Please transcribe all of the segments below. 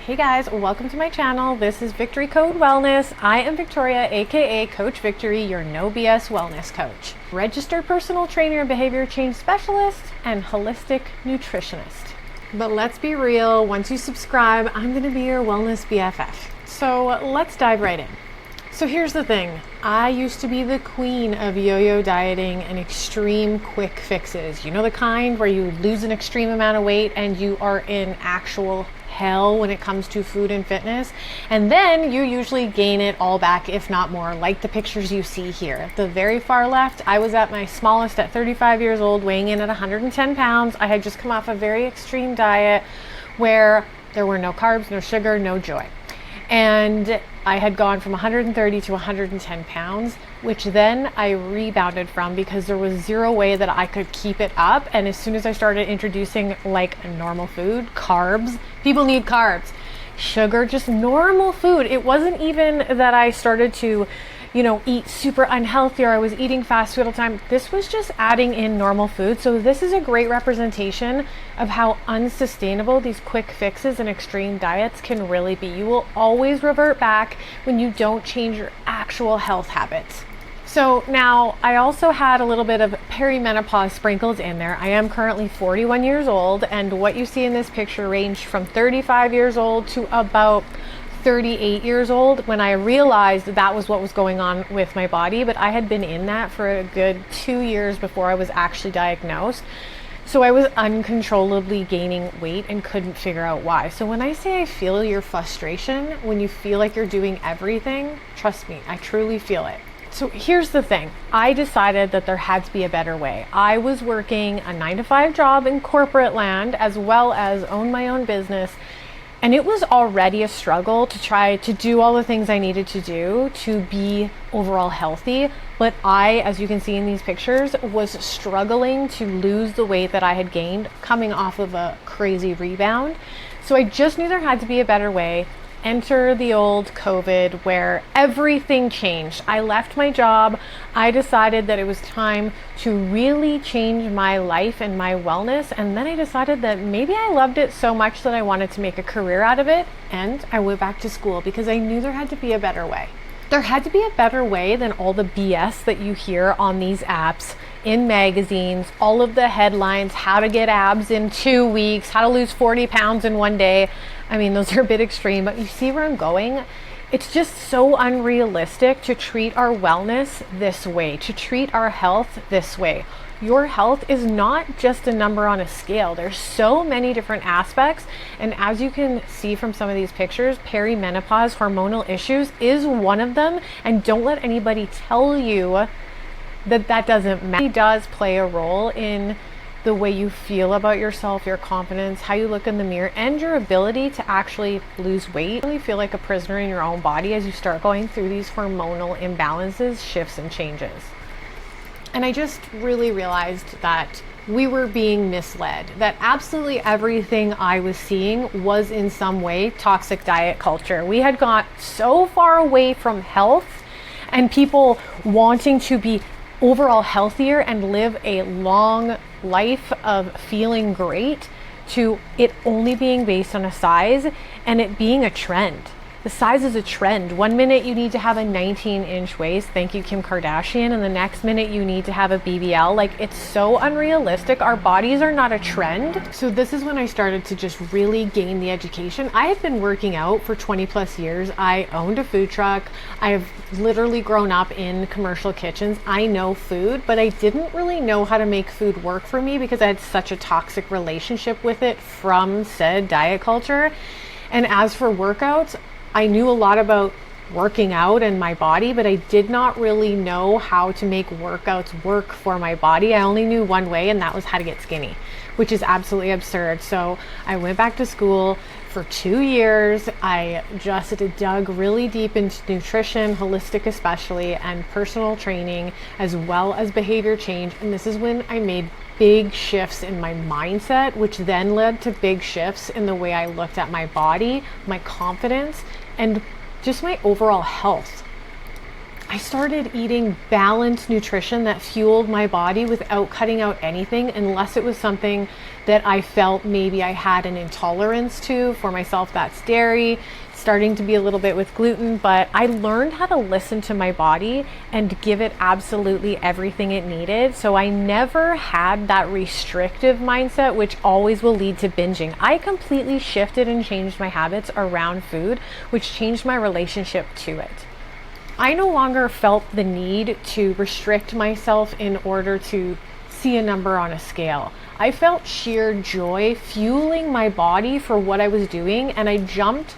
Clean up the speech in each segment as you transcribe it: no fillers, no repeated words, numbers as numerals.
Hey guys, welcome to my channel. This is Victory Code Wellness. I am Victoria, aka Coach Victory, your no BS wellness coach, registered personal trainer and behavior change specialist, and holistic nutritionist. But let's be real, once you subscribe, I'm gonna be your wellness BFF. So let's dive right in. So here's the thing. I used to be the queen of yo-yo dieting and extreme quick fixes. You know, the kind where you lose an extreme amount of weight and you are in actual hell when it comes to food and fitness, and then you usually gain it all back, if not more, like the pictures you see here. At the very far left, I was at my smallest at 35 years old, weighing in at 110 pounds. I had just come off a very extreme diet where there were no carbs, no sugar, no joy. And I had gone from 130 to 110 pounds, which then I rebounded from because there was zero way that I could keep it up. And as soon as I started introducing like normal food, carbs, people need carbs, sugar, just normal food. It wasn't even that I started to, eat super unhealthy or I was eating fast food all the time. This was just adding in normal food. So this is a great representation of how unsustainable these quick fixes and extreme diets can really be. You will always revert back when you don't change your actual health habits. So now I also had a little bit of perimenopause sprinkled in there. I am currently 41 years old, and what you see in this picture ranged from 35 years old to about 38 years old when I realized that was what was going on with my body. But I had been in that for a good 2 years before I was actually diagnosed. So I was uncontrollably gaining weight and couldn't figure out why. So when I say I feel your frustration, when you feel like you're doing everything, trust me, I truly feel it. So here's the thing. I decided that there had to be a better way. I was working a 9-to-5 job in corporate land as well as own my own business. And it was already a struggle to try to do all the things I needed to do to be overall healthy. But I, as you can see in these pictures, was struggling to lose the weight that I had gained coming off of a crazy rebound. So I just knew there had to be a better way. Enter the old COVID where everything changed. I left my job. I decided that it was time to really change my life and my wellness. And then I decided that maybe I loved it so much that I wanted to make a career out of it. And I went back to school because I knew there had to be a better way. There had to be a better way than all the BS that you hear on these apps, in magazines, all of the headlines, how to get abs in 2 weeks, how to lose 40 pounds in 1 day. I mean, those are a bit extreme, but you see where I'm going? It's just so unrealistic to treat our wellness this way, to treat our health this way. Your health is not just a number on a scale. There's so many different aspects. And as you can see from some of these pictures, perimenopause, hormonal issues is one of them. And don't let anybody tell you that that doesn't matter. It does play a role in the way you feel about yourself, your confidence, how you look in the mirror, and your ability to actually lose weight. You really feel like a prisoner in your own body as you start going through these hormonal imbalances, shifts, and changes. And I just really realized that we were being misled, that absolutely everything I was seeing was in some way toxic diet culture. We had got so far away from health and people wanting to be overall healthier and live a long life of feeling great to it only being based on a size and it being a trend. The size is a trend. 1 minute you need to have a 19-inch waist, thank you Kim Kardashian, and the next minute you need to have a BBL. Like, it's so unrealistic. Our bodies are not a trend. So this is when I started to just really gain the education. I have been working out for 20 plus years. I owned a food truck. I have literally grown up in commercial kitchens. I know food, but I didn't really know how to make food work for me because I had such a toxic relationship with it from said diet culture. And as for workouts, I knew a lot about working out and my body, but I did not really know how to make workouts work for my body. I only knew one way, and that was how to get skinny, which is absolutely absurd. So I went back to school for 2 years. I just dug really deep into nutrition, holistic especially, and personal training, as well as behavior change. And this is when I made big shifts in my mindset, which then led to big shifts in the way I looked at my body, my confidence, and just my overall health. I started eating balanced nutrition that fueled my body without cutting out anything, unless it was something that I felt maybe I had an intolerance to. For myself, that's dairy, starting to be a little bit with gluten, but I learned how to listen to my body and give it absolutely everything it needed. So I never had that restrictive mindset, which always will lead to binging. I completely shifted and changed my habits around food, which changed my relationship to it. I no longer felt the need to restrict myself in order to see a number on a scale. I felt sheer joy fueling my body for what I was doing, and I jumped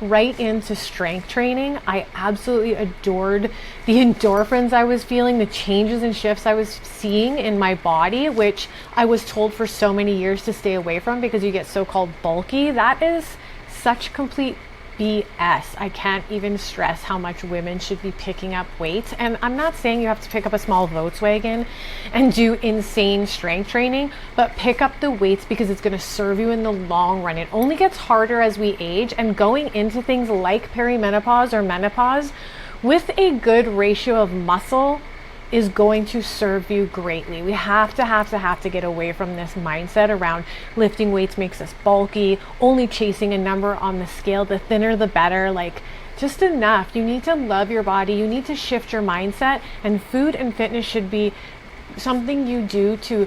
right into strength training. I absolutely adored the endorphins I was feeling, the changes and shifts I was seeing in my body, which I was told for so many years to stay away from because you get so-called bulky. That is such complete BS. I can't even stress how much women should be picking up weights. And I'm not saying you have to pick up a small Volkswagen and do insane strength training, but pick up the weights because it's going to serve you in the long run. It only gets harder as we age, and going into things like perimenopause or menopause with a good ratio of muscle is going to serve you greatly. We have to get away from this mindset around lifting weights makes us bulky, only chasing a number on the scale, the thinner the better. Like, just enough. You need to love your body. You need to shift your mindset, and food and fitness should be something you do to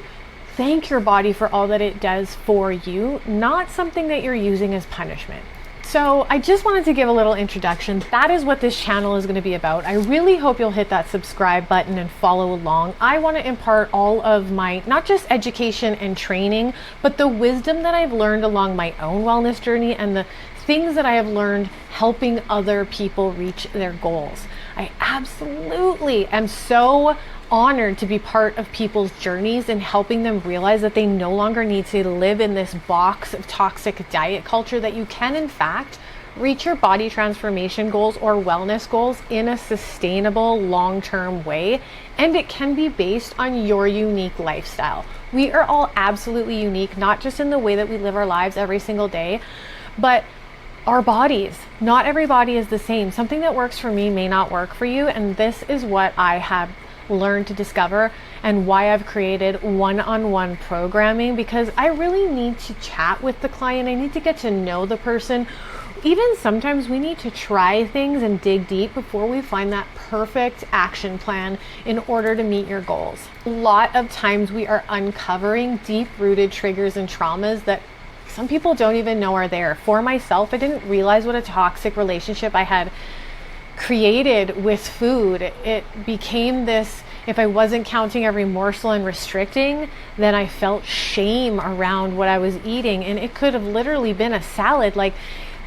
thank your body for all that it does for you, not something that you're using as punishment. So I just wanted to give a little introduction. That is what this channel is going to be about. I really hope you'll hit that subscribe button and follow along. I want to impart all of my, not just education and training, but the wisdom that I've learned along my own wellness journey and the things that I have learned helping other people reach their goals. I absolutely am so honored to be part of people's journeys and helping them realize that they no longer need to live in this box of toxic diet culture, that you can in fact reach your body transformation goals or wellness goals in a sustainable long-term way, and it can be based on your unique lifestyle. We are all absolutely unique, not just in the way that we live our lives every single day, but our bodies. Not every body is the same. Something that works for me may not work for you, and this is what I have learned to discover and why I've created one-on-one programming, because I really need to chat with the client. I need to get to know the person. Even sometimes we need to try things and dig deep before we find that perfect action plan in order to meet your goals. A lot of times we are uncovering deep-rooted triggers and traumas that some people don't even know are there. For myself, I didn't realize what a toxic relationship I had created with food. It became this, if I wasn't counting every morsel and restricting, then I felt shame around what I was eating. And it could have literally been a salad. Like,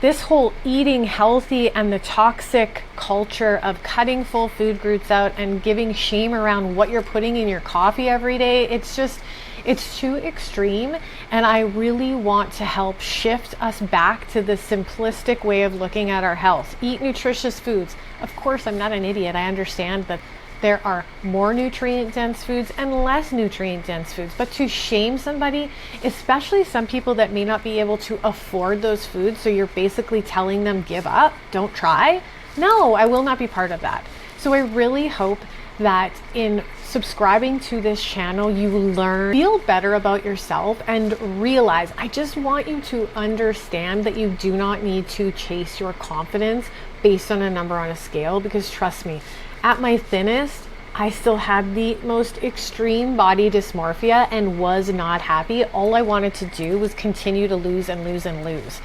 this whole eating healthy and the toxic culture of cutting full food groups out and giving shame around what you're putting in your coffee every day, it's too extreme. And I really want to help shift us back to the simplistic way of looking at our health. Eat nutritious foods. Of course, I'm not an idiot. I understand that there are more nutrient-dense foods and less nutrient-dense foods. But to shame somebody, especially some people that may not be able to afford those foods, so you're basically telling them give up, don't try. No, I will not be part of that. So I really hope that in subscribing to this channel, you feel better about yourself and realize, I just want you to understand that you do not need to chase your confidence based on a number on a scale, because trust me, at my thinnest, I still had the most extreme body dysmorphia and was not happy. All I wanted to do was continue to lose and lose and lose.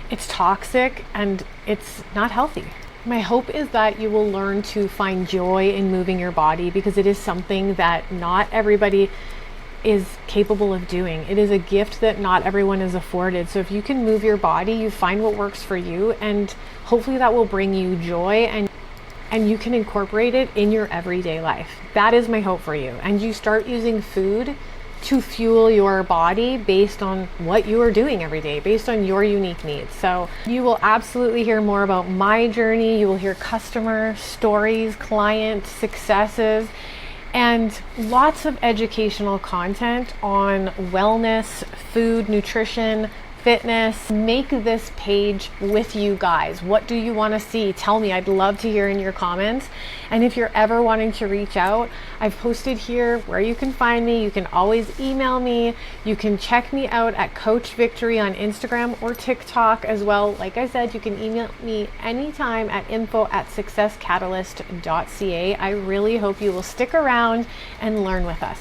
It's toxic and it's not healthy. My hope is that you will learn to find joy in moving your body, because it is something that not everybody is capable of doing. It is a gift that not everyone is afforded. So if you can move your body, you find what works for you, and hopefully that will bring you joy, and you can incorporate it in your everyday life. That is my hope for you. And you start using food to fuel your body based on what you are doing every day, based on your unique needs. So you will absolutely hear more about my journey. You will hear customer stories, client successes, and lots of educational content on wellness, food, nutrition, fitness. Make this page with you guys. What do you want to see? Tell me. I'd love to hear in your comments. And if you're ever wanting to reach out, I've posted here where you can find me. You can always email me. You can check me out at Coach Victory on Instagram or TikTok as well. Like I said, you can email me anytime at info@successcatalyst.ca. I really hope you will stick around and learn with us.